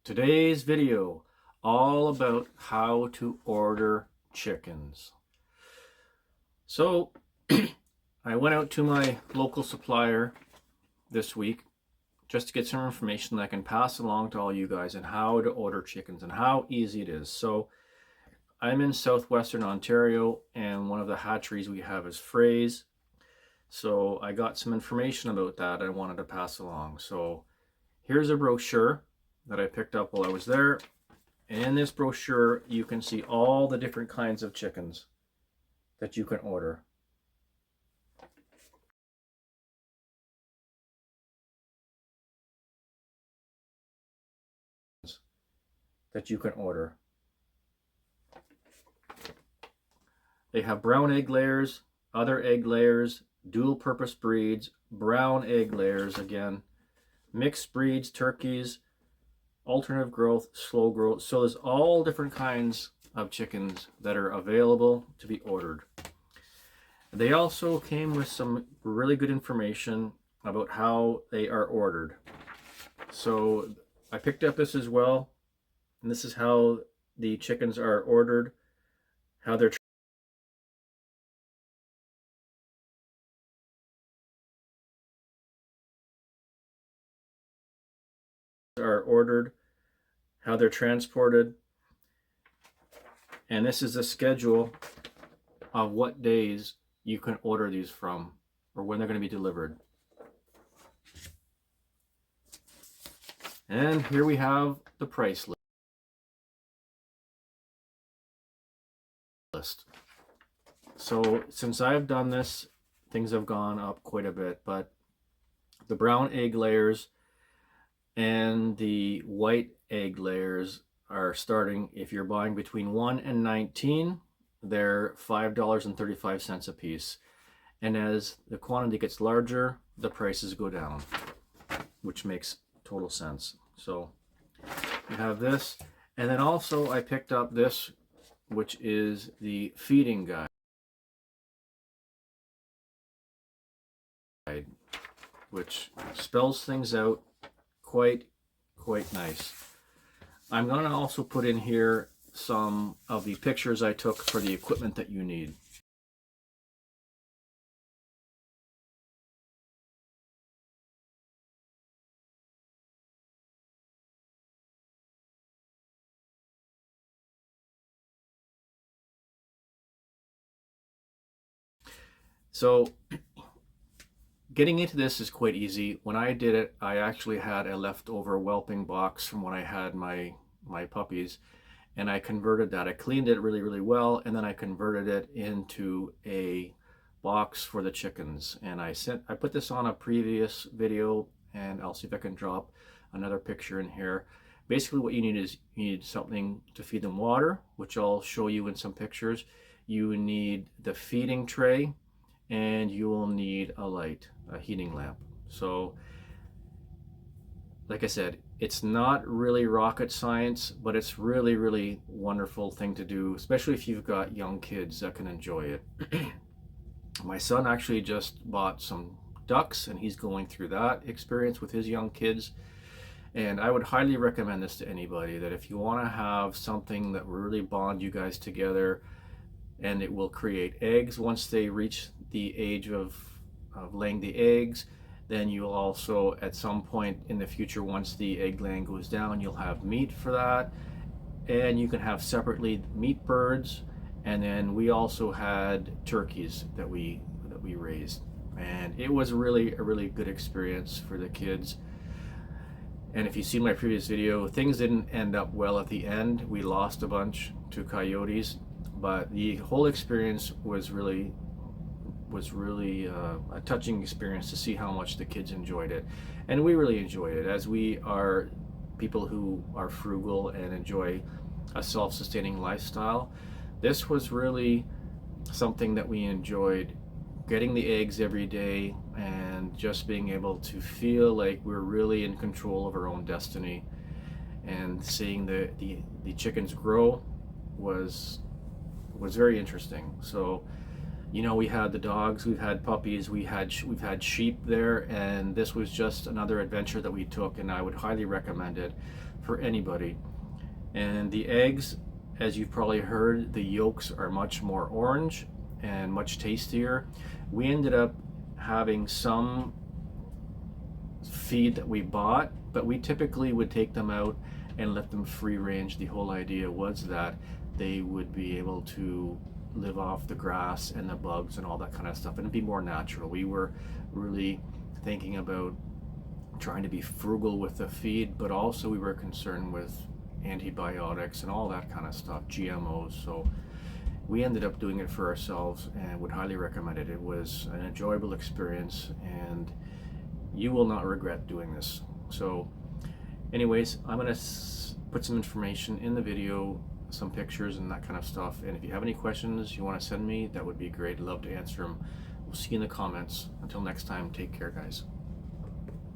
Today's video, all about how to order chickens. So I went out to my local supplier this week just to get some information that I can pass along to all you guys on how to order chickens and how easy it is. So I'm in southwestern Ontario, and one of the hatcheries we have is Frays. So I got some information about that I wanted to pass along. So here's a brochure that I picked up while I was there. And in this brochure, you can see all the different kinds of chickens that you can order. They have brown egg layers, other egg layers, dual purpose breeds, brown egg layers again, mixed breeds, turkeys, alternative growth, slow growth. So there's all different kinds of chickens that are available to be ordered. They also came with some really good information about how they are ordered. So I picked up this as well, and this is how the chickens are ordered, how they're how they're transported, and this is a schedule of what days you can order these from or when they're going to be delivered. And here we have the price list. So since I've done this, things have gone up quite a bit, but the brown egg layers and the white egg layers are starting, if you're buying between 1 and 19, they're $5.35 a piece. And as the quantity gets larger, the prices go down, which makes total sense. So you have this, and then also I picked up this, which is the feeding guide, which spells things out quite nice. I'm going to also put in here some of the pictures I took for the equipment that you need. So getting into this is quite easy. When I did it, I actually had a leftover whelping box from when I had my puppies, and I converted that. I cleaned it really well, and then I converted it into a box for the chickens. And I put this on a previous video, and I'll see if I can drop another picture in here. Basically what you need is you need something to feed them water, which I'll show you in some pictures. You need the feeding tray, and you will need a light, a heating lamp. So like I said, it's not really rocket science, but it's really wonderful thing to do, especially if you've got young kids that can enjoy it. My son actually just bought some ducks, and he's going through that experience with his young kids. And I would highly recommend this to anybody, that if you want to have something that will really bond you guys together, and it will create eggs once they reach the age of laying the eggs. Then you'll also, at some point in the future, once the egg laying goes down, you'll have meat for that. And you can have separately meat birds. And then we also had turkeys that we raised. And it was really a really good experience for the kids. And if you see my previous video, things didn't end up well at the end. We lost a bunch to coyotes, but the whole experience was really a touching experience to see how much the kids enjoyed it. And we really enjoyed it, as we are people who are frugal and enjoy a self-sustaining lifestyle. This was really something that we enjoyed, getting the eggs every day and just being able to feel like we're really in control of our own destiny. And seeing the chickens grow was very interesting. So You know, we had the dogs, we've had puppies, we've had sheep there, and this was just another adventure that we took, and I would highly recommend it for anybody. And the eggs, as you've probably heard, the yolks are much more orange and much tastier. We ended up having some feed that we bought, but we typically would take them out and let them free range. The whole idea was that they would be able to live off the grass and the bugs and all that kind of stuff, and it'd be more natural. We were really thinking about trying to be frugal with the feed, but also we were concerned with antibiotics and all that kind of stuff, GMOs. So we ended up doing it for ourselves and would highly recommend it. It was an enjoyable experience, and you will not regret doing this. So anyways, I'm going to put some information in the video, some pictures and that kind of stuff, and if you have any questions you want to send me, that would be great. I'd love to answer them. We'll see you in the comments. Until next time, take care, guys.